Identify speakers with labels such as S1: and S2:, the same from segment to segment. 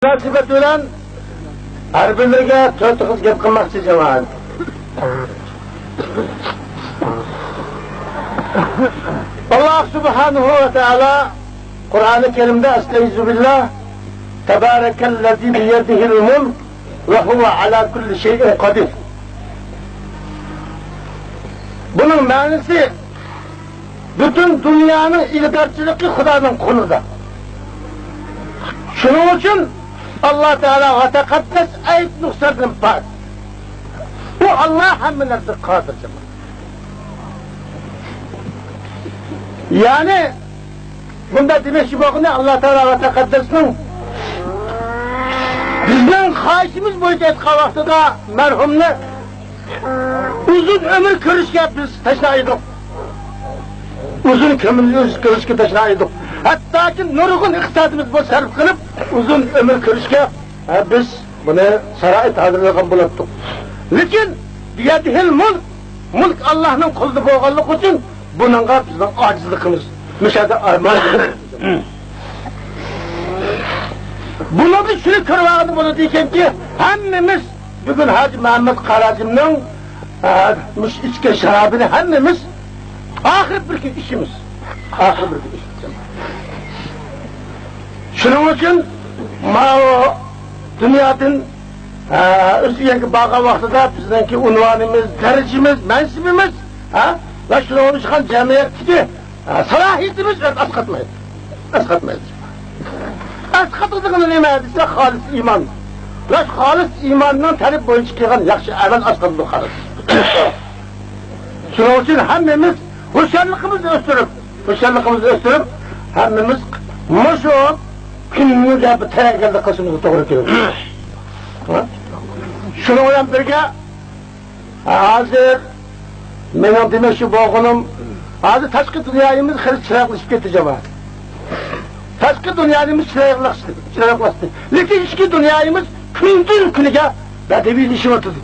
S1: münasebet bilen her birine 4 kız gap kılmakçı cemaat. Allah subhanahu ve teala Kur'an-ı Kerim'de estaizu billah Tebârekellezî biyedihil mulk ve huve alâ kulli şeyin kadir. Bunun manisi bütün dünyanın ilgarçılığı Hudanın konuda. Şunun için Allah Teala ve tekaddes ayet nuksadın pak. Bu Allah hamminazdır kadir. Yani bunda demek ki bakın Allah Teala ve tekaddesinin bizden haişimiz boyunca etki vaxtıda merhumne uzun ömür körüşke biz taşıyorduk. Uzun kömürlü körüşke taşıyorduk. Hatta ki nurgun iktisadımız bu sarf kılıp uzun ömür körüşke biz bunu sarayet hazırlayan bulattık. Lakin biyedihil mulk Allah'ın kuldu boğallık için bunun bizden acizlikimiz, müşahede armağanımız. Bunu bir sürü körvağını bunu diyken ki hemmimiz bugün Hacı Mehmet Karacım'ın içki şarabını hemmimiz ahir bir gün işimiz. Ahir bir gün işimiz. Şunun için o dünyanın üstüyenki bağa vaxtıda bizdeki unvanımız, derecimiz, mensibimiz ve şunun çıkan cemiyetki salahiyetimiz asqatmayız. Asqatmayız. Asqatıldığını neyme edilse halis iman. Ve halis imandan talip boyun çıkan yakşı evvel asqatılığı halis. Şunun için hemmimiz hoşarlığımızı östürüp hemmimiz muşu gününü de bir terekelde kısmımızı doğru görüyoruz. Şununla birge hazır benim demek ki boğunum hazır taşkı dünyayımız hırı çıraklaşıp gitti cemaat. Taşkı dünyayımız çıraklaştı. Lakin içki dünyayımız gündür günüge bedevi işi oturdu.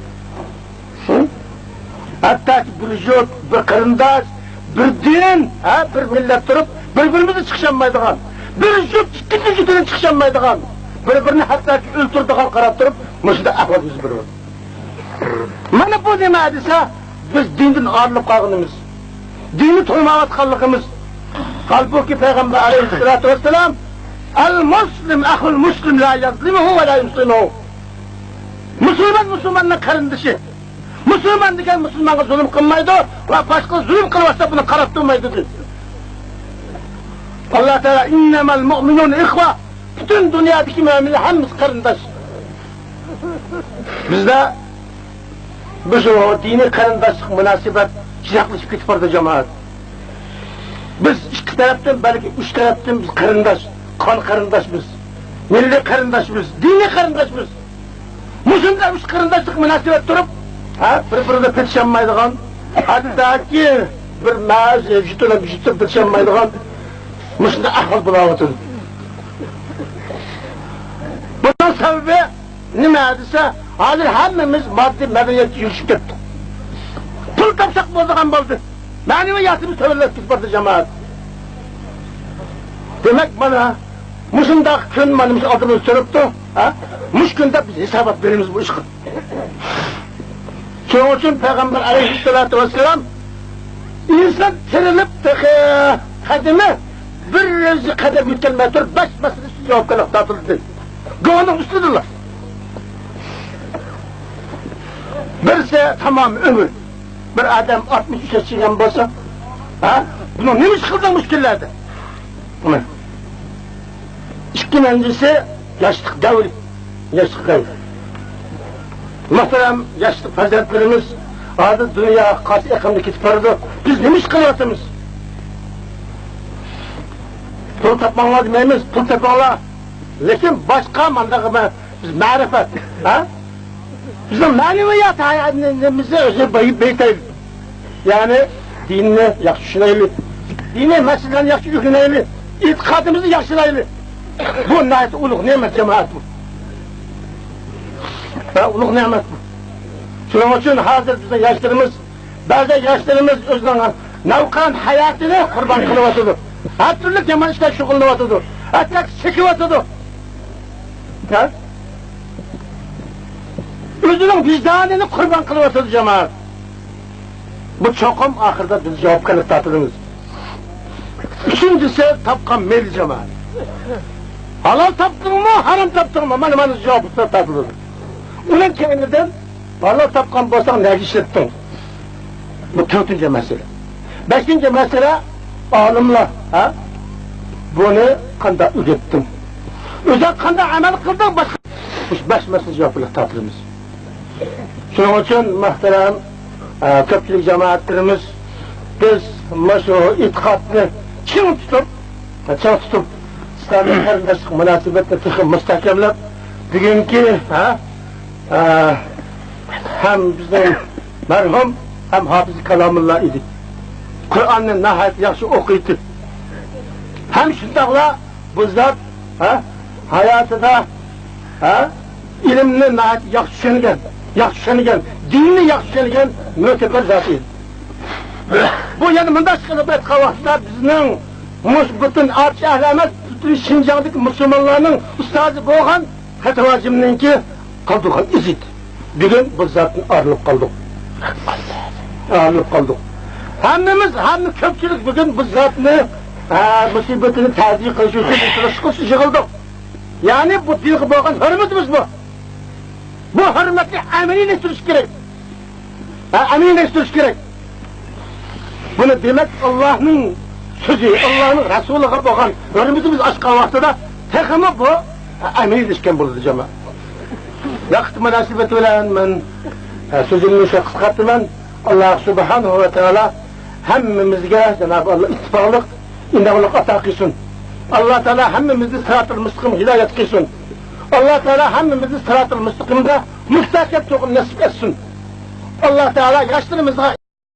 S1: Hatta ki bir jot, bir kırındaş, bir din, bir millet durup birbirimizi çıkışamaydıgan, bir jot ciddi çıkışamaydıgan, birbirini hatta ki öldürdüğün karab durup müşahede ahvalımız bir var. Mana bu demediyse biz dinden ağırlıp kalgınımız, dini toymavatkanlığımız. Halbuki Peygamber aleyhissalatu vesselam el-muslim ahul muslim la yazlimuhu ve la yuslimuhu. Müslümanla karındışı. Müslüman diken Müslümana zulüm kılmaydı ve başka zulüm kılmazsa bunu karattırmaydı dedi. Allah Teala innemel mu'minun ihva. Bütün dünyadaki müminler hepimiz karındaş. Bizde biz o dini karındaşlık münasebet yaklaşıp gitip orada cemaat. Biz 2 taraftan belki 3 taraftan biz karındaş, kan karındaş biz. Milli karındaş biz, dini karındaş biz. Müslümler 3 karındaşlık münasebet durup birbirine petişenmaydıgan, hatta ki bir mağaz, jütüne petişenmaydıgan Müslümde ahval bulavatır. Bunun sebebi ne edilse, hazır hemmimiz maddi medeniyetçi yürüşüp gittik. Pul kapsak bozduğun oldu. Maneviyatımız tövbelet gitmedi cemaat. Demek bana, Müslümdaki gün manımız adımız sürüptü, Müş günde biz hesabat verimiz bu işin. Şunun için Peygamber aleyhissalatu vesselam insan tirilip kademe bir rezi kadem yükselmedir, 5 meselesi cevap kalıp dağıtıldı. Gönlün üstüdürler. Birisi tamam ömür. Bir adam 63 yaşından bolsa, bunu neymiş kıldan müşkillerde? İkincisi yaşlık devri, yaşlık devri. Muhterem yaşlı faziletlerimiz adı dünya kaç yakınlık itparıdı. Biz neymiş kılıyorsunuz? Pul tapmanlar demeyimiz, pul tapmanlar. Lakin başka mandağı biz marifet. Bizim maneviyat hayatımızı özü beyteyli. Yani dinini yaxşı düşüneyli. Dini meselelerini yaxşı yüküneyli. İtikadımızı yaxşılaylı. Bu nayet uluk nimet cemaat bu. Uluk nimet bu. Şunun için hazır bizim yaşlarımız, bazı yaşlarımız özünün navkan hayatını kurban kılıvatıdır. Her türlü kemal işler şukulluvatıdır. Hatta çekivatıdır. Ha? Özünün vicdanını kurban kılıversiz cemaat. Bu çokum ahırda biz javobgarlik tortamiz. Üçüncüsü tapkan mel cemaat. Halal tapdingmi, haram tapdingmi? Mana javobni tortiladi. Uning keyinidan halal tapgan bo'lsang nega ishlatding? Bu to'rtinchi masala. Beshinchi masala olimlar, ha? Buni qanday o'rgatding? O'zi qanday amal qilding? Besh masala javobgarlik tortamiz. Shuning uchun muhtaram ko'pchilik jamoatlarimiz biz shu e'tiqodni ching tutib İslamiyet qarindoshlik munosabatni mustahkamlab bugungi ham bizning marhum ham hofiz kalomulloh edi. Qur'onni nihoyat yaxshi o'qiydi. Ham shundoqla bu zot hayotida ilmni nihoyat yaxshi tushungan, dinni yaxshi tushungan mo'tabar zot edi. Bu yana bunday qilib aytgan vaqtda bizning butun archa ahli emas, butun Şinjan'daki Müslümanların ustozi bo'lgan Xatovajimninki qoldirgan izid. Bugun bu zotni ayrılib qoldik. Hammamiz, ko'pchilik bugun bu zotni musibatini ta'ziya qilish uchun tirishqich yig'ildik. Ya'ni bu dinga bo'lgan hurmatimiz bu. Bu hurmatni amaliylashtirib kerak. Amaliylashtirib kerak. Bunu demek Allah'ın sözü, Allah'ın Resulü'ne bakan hürmetimiz aşkan vaxtıda tekimi bu emeğilişken buldu cemaat. Vakit münasibeti bilen ben sözümü kıskattım ben. Allah Subhanahu ve Teala hemmimizge Cenab-ı Allah ittifaklık, indavlık ata kılsın. Allah Teala hemmimizi sırat-ı müstakim hidayet kılsın. Allah Teala hemmimizi sırat-ı müstakimde müstakil toğun nasip etsin. Allah Teala yaşlarımıza